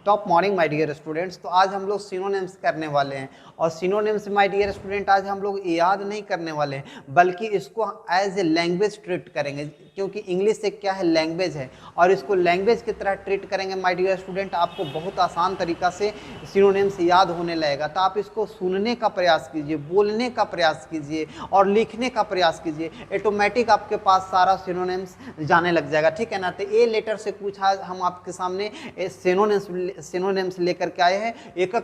Top morning my dear students. तो आज हम लोग सिनोनिम्स करने वाले हैं और सिनोनिम्स माय डियर स्टूडेंट आज हम लोग याद नहीं करने वाले हैं बल्कि इसको एज ए लैंग्वेज ट्रीट करेंगे, क्योंकि इंग्लिश एक क्या है, लैंग्वेज है और इसको लैंग्वेज की तरह ट्रीट करेंगे माय डियर स्टूडेंट। आपको बहुत आसान तरीका से सिनोनिम्स याद होने लगेगा। तो आप इसको सुनने का प्रयास कीजिए, बोलने का प्रयास कीजिए और लिखने का प्रयास कीजिए, ऑटोमेटिक आपके पास सारा सिनोनिम्स जाने लग जाएगा, ठीक है ना। तो ए लेटर से कुछ आज हम आपके सामने सिनोनिम्स लेकर के आए हैं। एक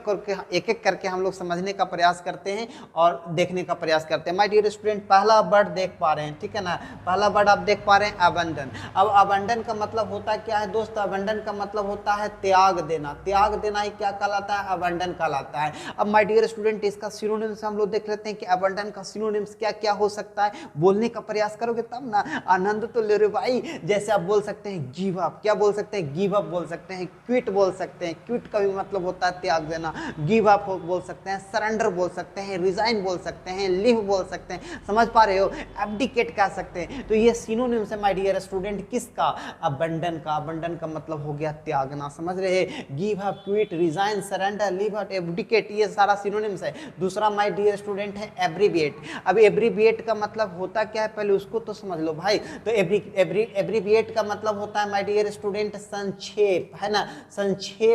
एक करके हम लोग समझने का प्रयास करते हैं और देखने का प्रयास करते हैं। माय डियर स्टूडेंट, पहला वर्ड देख पा रहे हैं, ठीक है ना। पहला वर्ड आप देख पा रहे हैं अबंडन। अब अबंडन का मतलब होता क्या है दोस्त? अबंडन का मतलब होता है त्याग देना। त्याग देना ही क्या कहलाता है? अबंडन कहलाता है। अब माय डियर स्टूडेंट, इसका सिनोनिम्स हम लोग देख लेते हैं कि अबंडन का सिनोनिम्स क्या क्या हो सकता है। बोलने का प्रयास करोगे तब ना आनंद तो ले रहे भाई। जैसे आप बोल सकते हैं गिव अप। क्या बोल सकते हैं? गिव अप बोल सकते हैं। क्विट बोल सकते हैं। क्विट का भी मतलब होता है त्याग देना। गिव अप बोल सकते हैं, सरेंडर बोल सकते हैं, रिजाइन बोल सकते हैं, लिव बोल सकते हैं, समझ पा रहे हो, एब्डिकेट कह सकते हैं। तो ये सिनोनिम्स है माय डियर स्टूडेंट किसका? अबंडन का। अबंडन का मतलब हो गया त्यागना, समझ रहे हैं। Give up, quit, resign, surrender, live up, abdicate, ये सारा सिनोनिम्स है। दूसरा माय डियर स्टूडेंट है एब्रीविएट। अब एब्रीविएट का मतलब होता क्या है पहले उसको तो समझ लो भाई। तो एब्रीविएट का मतलब होता है माय डियर स्टूडेंट संक्षेप, है ना। संक्षेप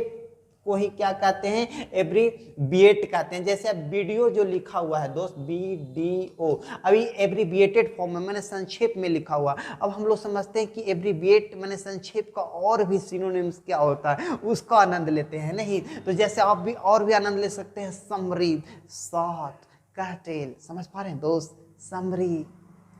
को ही क्या कहते हैं? एब्रीविएट कहते हैं। जैसे अब वीडियो जो लिखा हुआ है दोस्त, BDO, अभी एब्रीविएटेड फॉर्म में, मैंने संक्षेप में लिखा हुआ। अब हम लोग समझते हैं कि एब्रीविएट मैंने संक्षेप का और भी सिनोनिम्स क्या होता है, उसका आनंद लेते हैं नहीं। तो जैसे आप भी और भी आनंद ले सकते हैं, समरी, शॉर्ट, कैटेल, समझ पा रहे हैं दोस्त। Summary,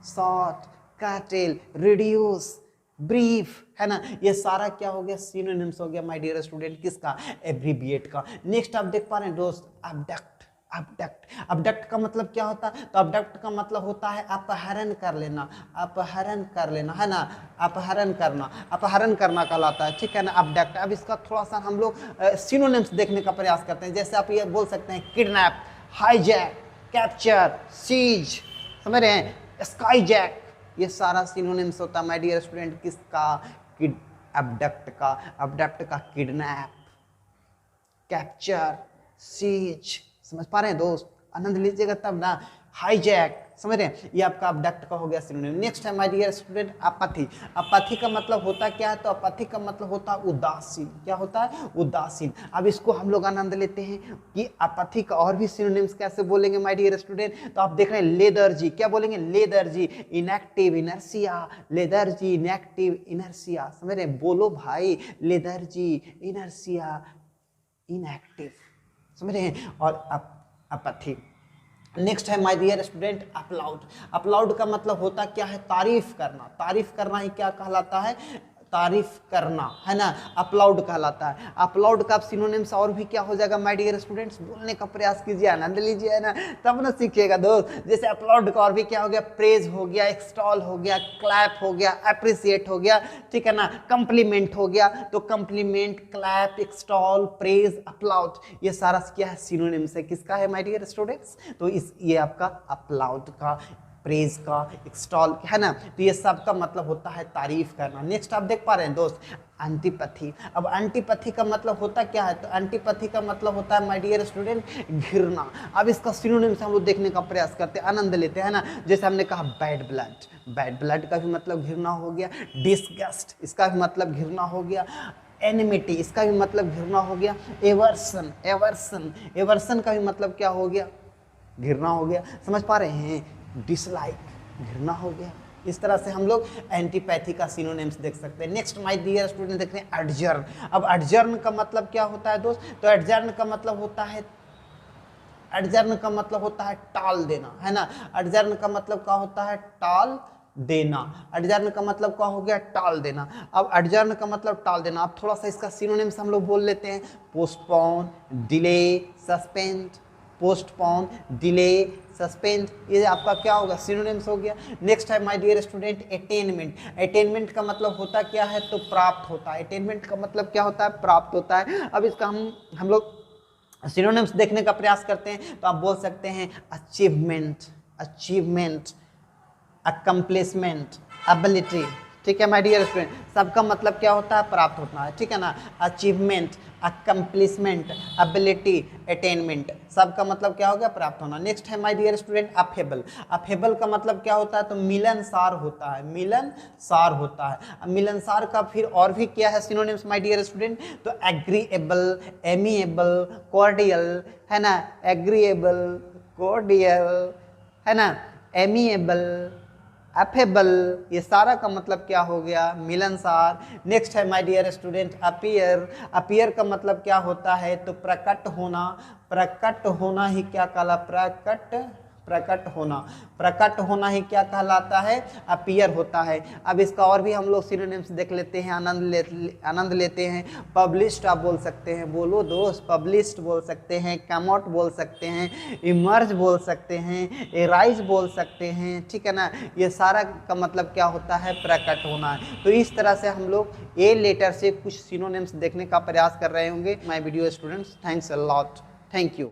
short, cattail, reduce, brief, है ना। ये सारा क्या हो गया? सिनोनिम्स हो गया माय डियर स्टूडेंट किसका? एब्रीविएट का। नेक्स्ट आप देख पा रहे हैं दोस्त अबडक्ट। अबडक्ट, अबडक्ट का मतलब क्या होता है? तो अबडक्ट का मतलब होता है अपहरण कर लेना। अपहरण कर लेना, है ना। अपहरण करना, अपहरण करना कहलाता है, ठीक है ना, अबडक्ट। अब इसका थोड़ा सा हम लोग सिनोनिम्स देखने का प्रयास करते हैं। जैसे आप ये बोल सकते हैं किडनैप, हाईजैक, कैप्चर, सीज, समझ रहे हैं, स्काईजैक, ये सारा सिनोनिम्स होता है माय डियर स्टूडेंट किसका? अबडक्ट का। अबडक्ट का किडनैप, कैप्चर, सीज, समझ पा रहे हैं दोस्त, आनंद लीजिएगा तब ना। हाईजैक, समझ रहे हैं, ये आपका अबडक्ट का हो गया सिनोनिम। नेक्स्ट है my dear student apathy. Apathy का मतलब होता क्या है? तो अपैथी का मतलब होता है उदासीन। क्या होता है? उदासीन। अब इसको हम लोग आनंद लेते हैं कि अपैथी का और भी सिनोनिम्स कैसे बोलेंगे माय डियर स्टूडेंट। तो आप देख रहे हैं लेथर्जी, क्या बोलेंगे? Lethargy, inactive, inertia, lethargy, inactive, inertia, समझ रहे हैं, बोलो भाई, लेथर्जी, इनर्शिया, इनएक्टिव, समझ रहे हैं, और अपैथी। नेक्स्ट है my dear student applaud. Applaud का मतलब होता क्या है? तारीफ करना। तारीफ करना ही क्या कहलाता है? तारीफ करना, है ना, अपलाउड कहलाता है। अपलाउड का सिनोनिम्स और भी क्या हो जाएगा माय डियर स्टूडेंट्स? बोलने का प्रयास कीजिए, आनंद लीजिए, है ना, तब ना सीखिएगा दोस्त। जैसे अपलाउड का और भी क्या हो गया? प्रेज हो गया, एक्सटॉल हो गया, क्लैप हो गया, अप्रिसिएट हो गया, ठीक है ना, कंप्लीमेंट हो गया। तो complement, clap, extol, praise, applaud, ये सारा क्या है? सिनोनिम्स है किसका है माय डियर स्टूडेंट्स? तो ये आपका अपलाउड का, प्रेज का, एक्सटॉल, है ना। तो ये सब का मतलब होता है तारीफ करना। नेक्स्ट आप देख पा रहे हैं दोस्त एंटीपैथी। अब एंटीपैथी का मतलब होता क्या है? तो एंटीपैथी का मतलब होता है माय डियर स्टूडेंट घृणा। अब इसका सिनोनिम्स हम लोग देखने का प्रयास करते हैं, आनंद लेते हैं ना। जैसे हमने कहा बैड ब्लड, बैड ब्लड का भी मतलब घृणा हो गया। डिसगस्ट, इसका भी मतलब घृणा हो गया। एनिमिटी, इसका भी मतलब घृणा हो गया। एवर्सन, एवर्सन, एवर्सन का भी मतलब क्या हो गया? घृणा हो गया, समझ पा रहे हैं। डिसलाइक, घृणा हो गया। इस तरह से हम लोग एंटीपैथी का सिनोनिम्स देख सकते हैं। नेक्स्ट माय डियर स्टूडेंट देख रहे हैं एडजर्न। अब एडजर्न का मतलब क्या होता है दोस्त? तो एडजर्न का मतलब होता है, एडजर्न का मतलब होता है टाल देना, है ना। एडजर्न का मतलब क्या होता है? टाल देना। एडजर्न का मतलब क्या हो गया? टाल देना। अब एडजर्न का मतलब टाल देना। अब थोड़ा सा इसका सिनोनिम्स हम लोग बोल लेते हैं। Postpone, delay, suspend, postpone, delay, suspend, ये आपका क्या होगा? सिनोनिम्स हो गया। नेक्स्ट है my dear student attainment. Attainment का मतलब होता क्या है? तो प्राप्त होता है। अटेनमेंट का मतलब क्या होता है? प्राप्त होता है। अब इसका हम लोग सिनोनिम्स देखने का प्रयास करते हैं। तो आप बोल सकते हैं अचीवमेंट, अचीवमेंट, अकम्प्लिशमेंट, एबिलिटी, ठीक है माय डियर स्टूडेंट, सबका मतलब क्या होता है, प्राप्त होता है, ठीक है ना। अचीवमेंट, अकम्प्लिशमेंट, एबिलिटी, अटेनमेंट, सबका मतलब क्या हो गया, प्राप्त होना। नेक्स्ट है my dear student affable. Affable का मतलब क्या होता है, तो मिलनसार होता है, मिलनसार होता है। मिलनसार का फिर और भी क्या है सिनोनिम्स माय डियर स्टूडेंट, तो एग्रीएबल, एमिएबल, कॉर्डियल, है ना, एग्रीएबल, कॉर्डियल, है ना, एमिएबल, अफेबल, ये सारा का मतलब क्या हो गया, मिलनसार। नेक्स्ट है my dear student appear. Appear का मतलब क्या होता है, तो प्रकट होना। प्रकट होना ही क्या कहला, प्रकट होना। प्रकट होना ही क्या कहलाता है, अपीयर होता है। अब इसका और भी हम लोग सिनोनिम्स देख लेते हैं, आनंद लेते हैं। पब्लिश्ड आप बोल सकते हैं, बोलो दोस्त, पब्लिश्ड बोल सकते हैं, कम आउट बोल सकते हैं, इमर्ज बोल सकते हैं, एराइज बोल सकते हैं, ठीक है ना। ये सारा का मतलब क्या होता है, प्रकट होना है। तो इस तरह से हम लोग ए लेटर से कुछ सिनोनिम्स देखने का प्रयास कर रहे होंगे my video students. Thanks a lot, thank you.